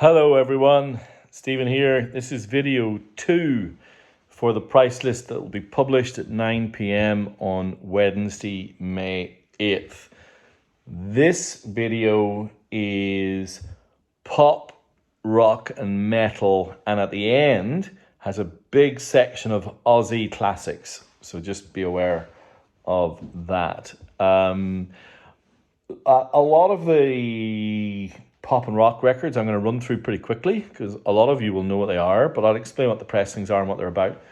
Hello everyone, Stephen here. This is video 2 for the price list that will be published at 9 p.m. on Wednesday, May 8th. This video is pop, rock and metal, and at the end has a big section of Aussie classics. So just be aware of that. A lot of the pop and rock records I'm going to run through pretty quickly because a lot of you will know what they are, but I'll explain what the pressings are and what they're about.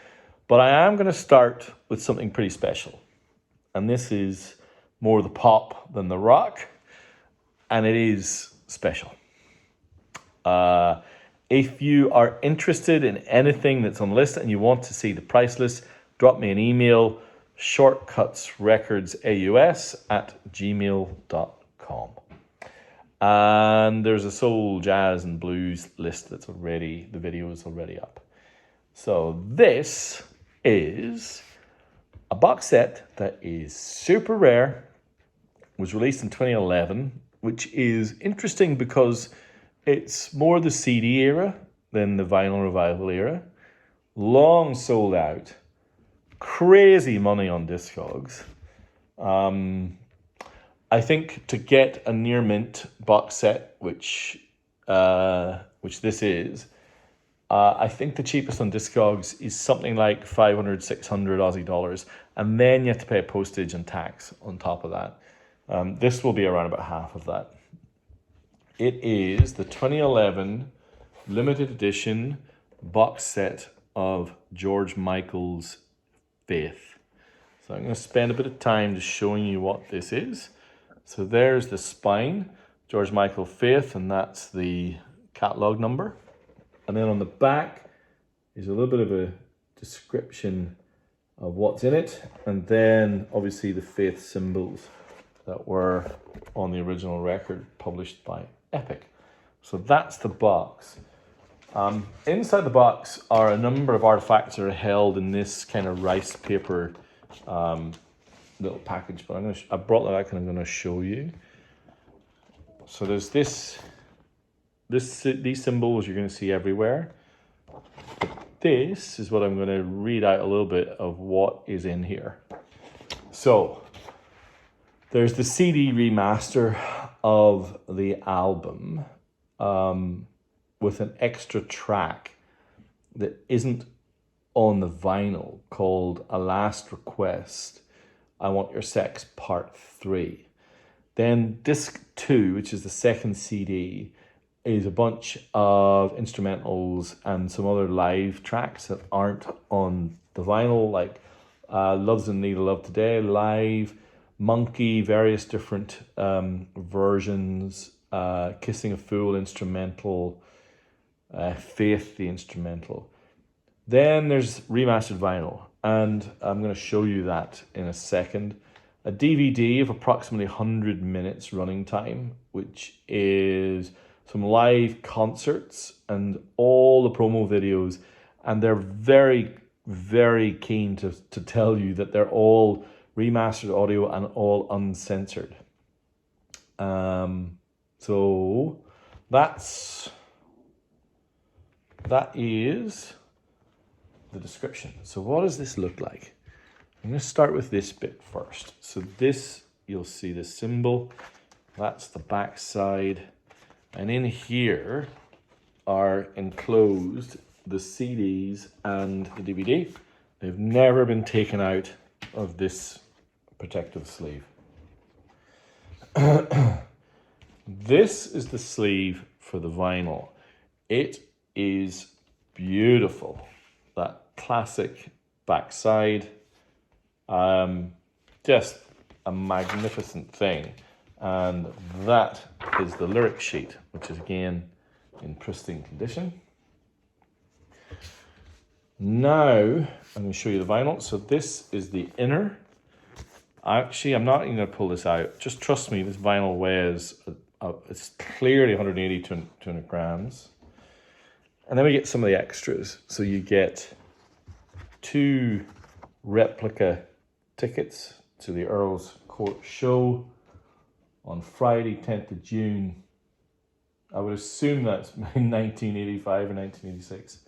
But I am going to start with something pretty special. And this is more the pop than the rock, and it is special. If you are interested in anything that's on the list and you want to see the price list, drop me an email, shortcutsrecordsaus@gmail.com. And there's a soul, jazz and blues list that's already, the video is already up. So this is a box set that is super rare, was released in 2011, which is interesting because it's more the CD era than the vinyl revival era. Long sold out, crazy money on Discogs. I think to get a near mint box set, which this is, I think the cheapest on Discogs is something like 500, 600 Aussie dollars. And then you have to pay postage and tax on top of that. This will be around about half of that. It is the 2011 limited edition box set of George Michael's Faith. So I'm going to spend a bit of time just showing you what this is. So there's the spine, George Michael Faith, and that's the catalog number. And then on the back is a little bit of a description of what's in it. And then obviously the Faith symbols that were on the original record published by Epic. So that's the box. Inside the box are a number of artifacts that are held in this kind of rice paper little package, but I brought that out and I'm going to show you. So there's these symbols you're going to see everywhere. But this is what I'm going to read out a little bit of what is in here. So there's the CD remaster of the album with an extra track that isn't on the vinyl called A Last Request, I Want Your Sex Part 3. Then disc 2, which is the second CD, is a bunch of instrumentals and some other live tracks that aren't on the vinyl, like Love's in Need of Love Today, live, Monkey, various different versions, Kissing a Fool instrumental, Faith the instrumental. Then there's remastered vinyl, and I'm going to show you that in a second. A DVD of approximately 100 minutes running time, which is some live concerts and all the promo videos. And they're very, very keen to tell you that they're all remastered audio and all uncensored. So that is the description. So what does this look like? I'm going to start with this bit first. So this, you'll see the symbol. That's the back side. And in here are enclosed the CDs and the DVD. They've never been taken out of this protective sleeve. This is the sleeve for the vinyl. It is beautiful. That classic backside, just a magnificent thing. And that is the lyric sheet, which is again in pristine condition. Now I'm going to show you the vinyl. So this is the inner. Actually, I'm not even going to pull this out. Just trust me, this vinyl weighs, it's clearly 180 to 200 grams. And then we get some of the extras. So you get 2 replica tickets to the Earl's Court show on Friday, 10th of June I would assume that's 1985 or 1986.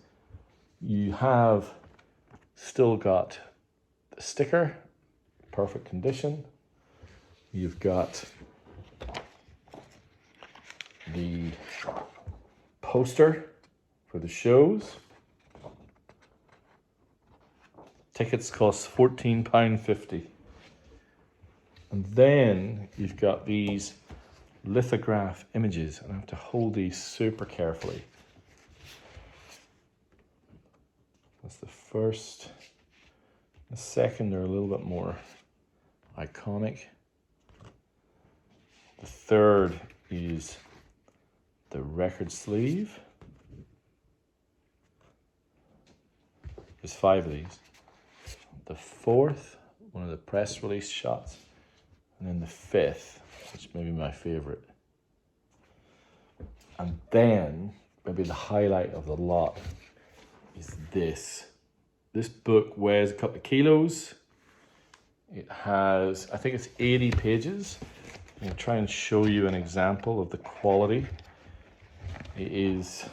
You have still got the sticker, perfect condition. You've got the poster for the shows. Tickets cost £14.50. And then you've got these lithograph images, and I have to hold these super carefully. That's the first. The second are a little bit more iconic. The third is the record sleeve. There's 5 of these. The fourth, one of the press release shots. And then the fifth, which may be my favorite. And then, maybe the highlight of the lot is this. This book weighs a couple of kilos. It has, I think it's 80 pages. I'll try and show you an example of the quality. It is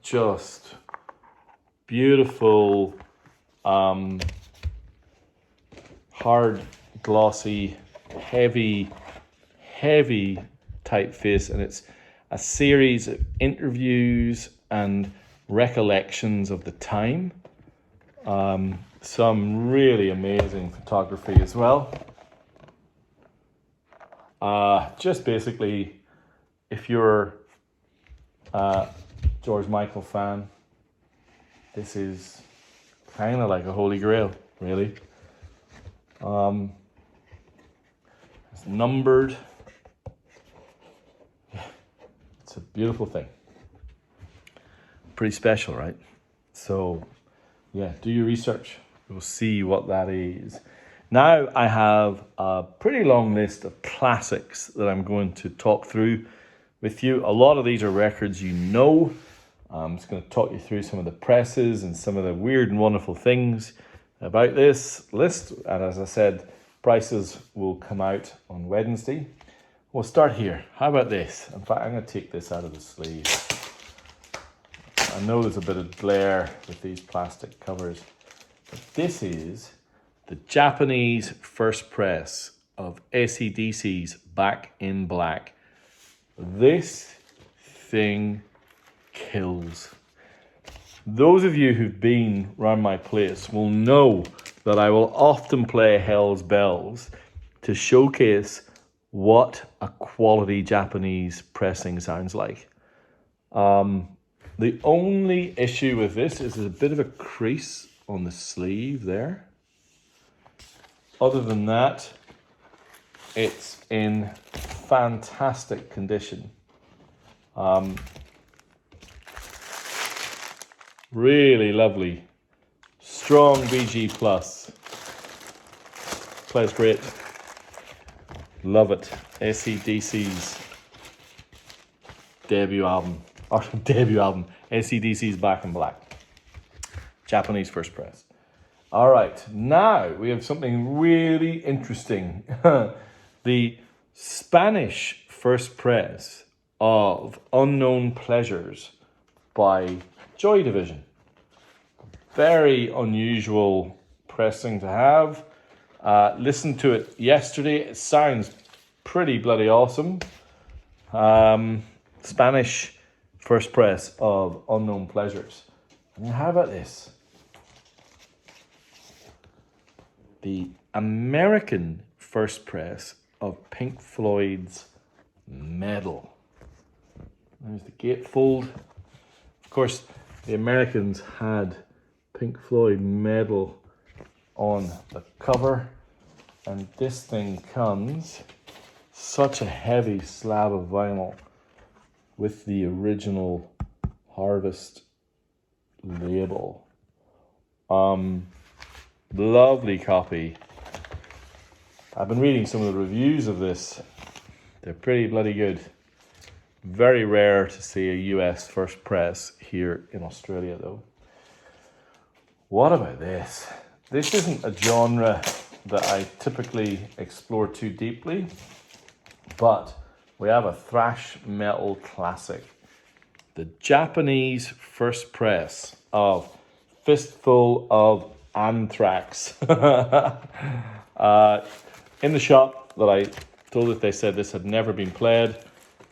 just beautiful, hard, glossy, heavy typeface, and it's a series of interviews and recollections of the time. Some really amazing photography as well. Just basically, if you're a George Michael fan, this is kind of like a holy grail, really. It's numbered. It's a beautiful thing. Pretty special, right? So, yeah, do your research. You'll see what that is. Now I have a pretty long list of classics that I'm going to talk through with you. A lot of these are records you know. I'm just going to talk you through some of the presses and some of the weird and wonderful things about this list. And as I said, prices will come out on Wednesday. We'll start here. How about this? In fact, I'm going to take this out of the sleeve. I know there's a bit of glare with these plastic covers, but this is the Japanese first press of AC/DC's Back in Black. This thing kills. Those of you who've been around my place will know that I will often play Hell's Bells to showcase what a quality Japanese pressing sounds like. The only issue with this is there's a bit of a crease on the sleeve there. Other than that, it's in fantastic condition. Really lovely. Strong BG plus. Plays great. Love it. AC/DC's debut album. AC/DC's Back in Black. Japanese first press. All right, now we have something really interesting. The Spanish first press of Unknown Pleasures by Joy Division. Very unusual pressing to have. Listened to it yesterday. It sounds pretty bloody awesome. Spanish first press of Unknown Pleasures. And how about this? The American first press of Pink Floyd's Metal. There's the gatefold. Of course, the Americans had Pink Floyd Metal on the cover, and this thing comes such a heavy slab of vinyl with the original Harvest label. Lovely copy. I've been reading some of the reviews of this. They're pretty bloody good. Very rare to see a US first press here in Australia though. What about this? This isn't a genre that I typically explore too deeply, but we have a thrash metal classic. The Japanese first press of Fistful of Anthrax. In the shop that I told it, they said this had never been played.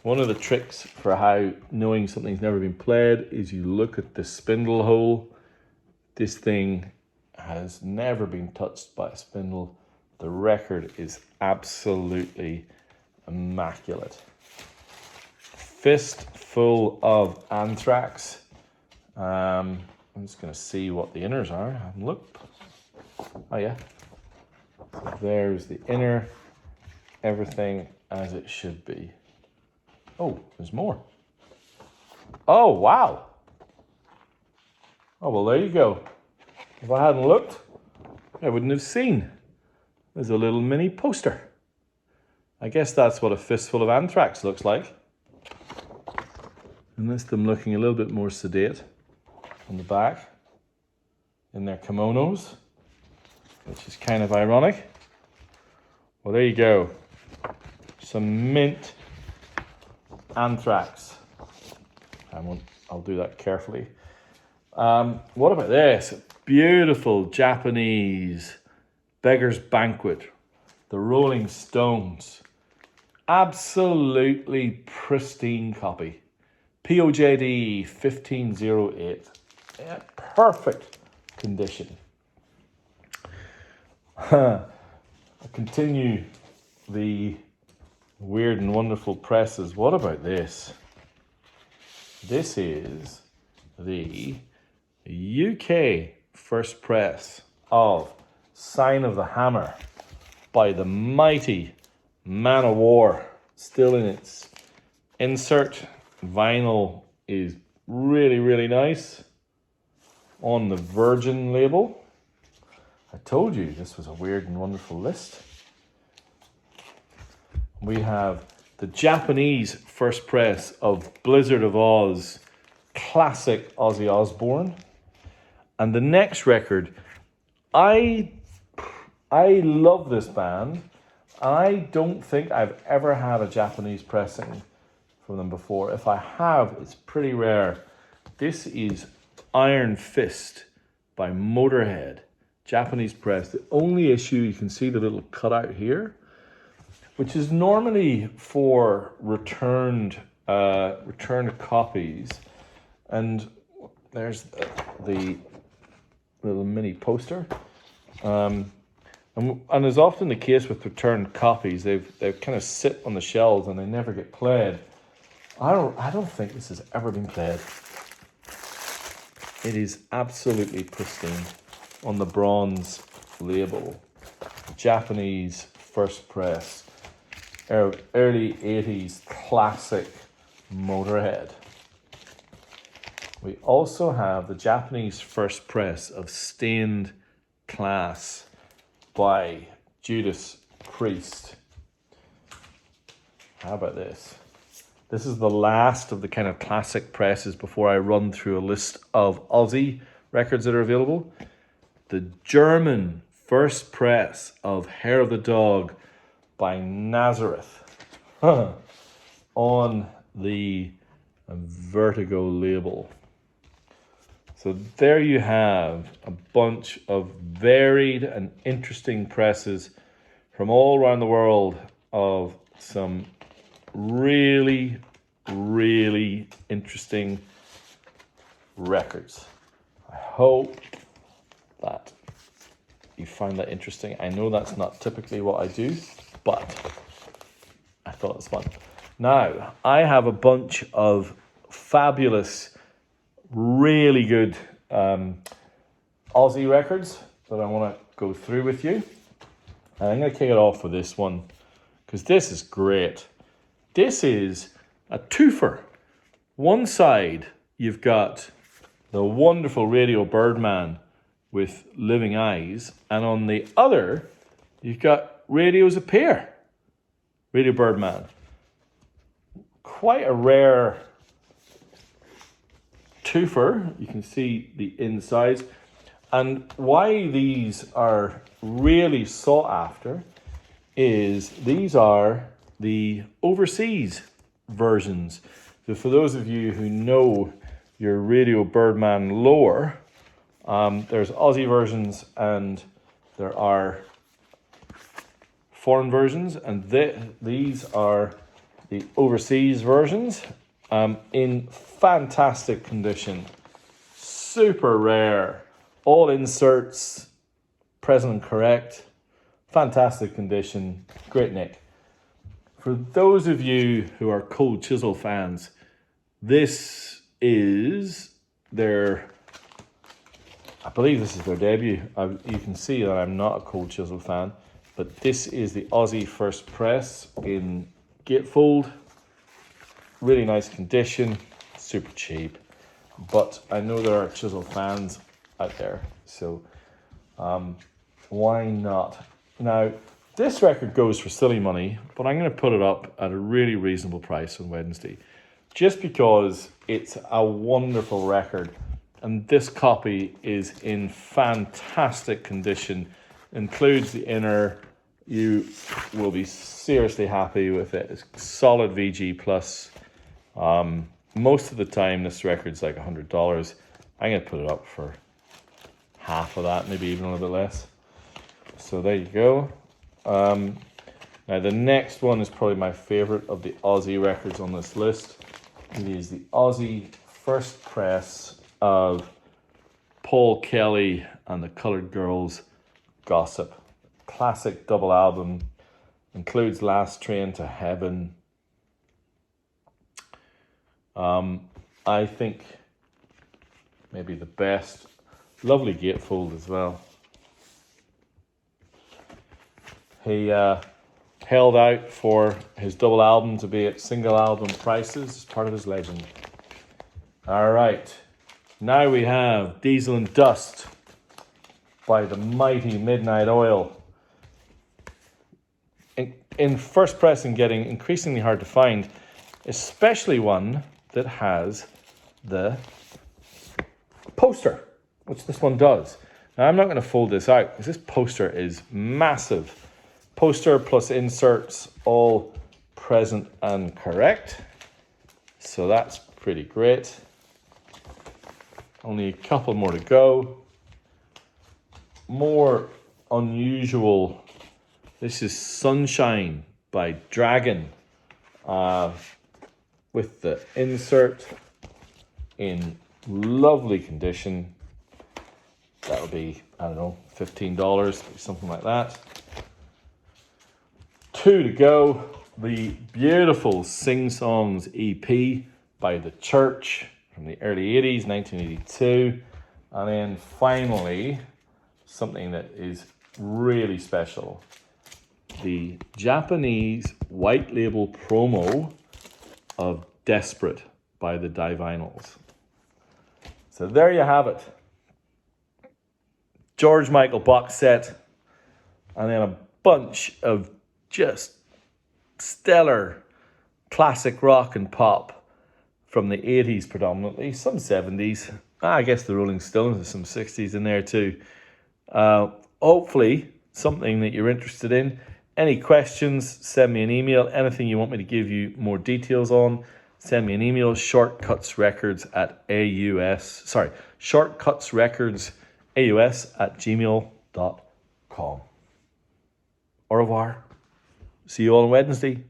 One of the tricks for how knowing something's never been played is you look at the spindle hole. This thing has never been touched by a spindle. The record is absolutely immaculate. Fistful of Anthrax. I'm just going to see what the inners are. I haven't looked. Oh yeah. So there's the inner. Everything as it should be. Oh, there's more. Oh, wow. Oh, well, there you go. If I hadn't looked, I wouldn't have seen. There's a little mini poster. I guess that's what a Fistful of Anthrax looks like. And this them looking a little bit more sedate on the back in their kimonos, which is kind of ironic. Well, there you go. Some mint Anthrax. I'll do that carefully. What about this? Beautiful Japanese Beggar's Banquet. The Rolling Stones. Absolutely pristine copy. POJD 1508. Yeah, perfect condition. I continue the weird and wonderful presses. What about this? This is the UK first press of Sign of the Hammer by the mighty Man of War. Still in its insert. Vinyl is really, really nice on the Virgin label. I told you this was a weird and wonderful list. We have the Japanese first press of Blizzard of Oz, classic Ozzy Osbourne. And the next record, I love this band. I don't think I've ever had a Japanese pressing from them before. If I have, it's pretty rare. This is Iron Fist by Motorhead, Japanese press. The only issue, you can see the little cutout here, which is normally for returned copies. And there's the little mini poster. And as often the case with returned copies, they kind of sit on the shelves and they never get played. I don't think this has ever been played. It is absolutely pristine on the bronze label. Japanese first press. Early 80s classic Motorhead. We also have the Japanese first press of Stained Class by Judas Priest. How about this? This is the last of the kind of classic presses before I run through a list of Aussie records that are available. The German first press of Hair of the Dog by Nazareth on the Vertigo label. So there you have a bunch of varied and interesting presses from all around the world of some really, really interesting records. I hope that you find that interesting. I know that's not typically what I do, but I thought it was fun. Now, I have a bunch of fabulous, really good Aussie records that I want to go through with you. And I'm going to kick it off with this one, because this is great. This is a twofer. One side, you've got the wonderful Radio Birdman with Living Eyes, and on the other, you've got Radios Appear, Radio Birdman. Quite a rare twofer. You can see the insides. And why these are really sought after is these are the overseas versions. So for those of you who know your Radio Birdman lore, there's Aussie versions and there are foreign versions, and these are the overseas versions in fantastic condition, super rare, all inserts present and correct, fantastic condition, great nick. For those of you who are Cold Chisel fans, this is their, I believe this is their debut. You can see that I'm not a Cold Chisel fan, but this is the Aussie first press in gatefold. Really nice condition, super cheap. But I know there are Chisel fans out there, so why not? Now, this record goes for silly money, but I'm going to put it up at a really reasonable price on Wednesday, just because it's a wonderful record. And this copy is in fantastic condition, includes the inner. You will be seriously happy with it. It's solid VG plus. Most of the time, this record's like $100. I'm going to put it up for half of that, maybe even a little bit less. So there you go. Now the next one is probably my favorite of the Aussie records on this list. It is the Aussie first press of Paul Kelly and the Colored Girls Gossip. Classic double album, includes Last Train to Heaven. I think maybe the best. Lovely gatefold as well. He held out for his double album to be at single album prices as part of his legend. All right, now we have Diesel and Dust by the mighty Midnight Oil. In first press and getting increasingly hard to find, especially one that has the poster, which this one does. Now I'm not going to fold this out because this poster is massive. Poster plus inserts all present and correct. So that's pretty great. Only a couple more to go. More unusual. This is Sunshine by Dragon, with the insert in lovely condition. That'll be, I don't know, $15, something like that. 2 to go. The beautiful Sing Songs EP by The Church from the early 80s, 1982. And then finally, something that is really special. The Japanese white label promo of Desperate by the Divinyls. So there you have it. George Michael box set, and then a bunch of just stellar classic rock and pop from the 80s predominantly, some 70s. I guess the Rolling Stones, there's some 60s in there too. Hopefully something that you're interested in. Any questions, send me an email. Anything you want me to give you more details on, send me an email, shortcutsrecords@gmail.com. Au revoir. See you all on Wednesday.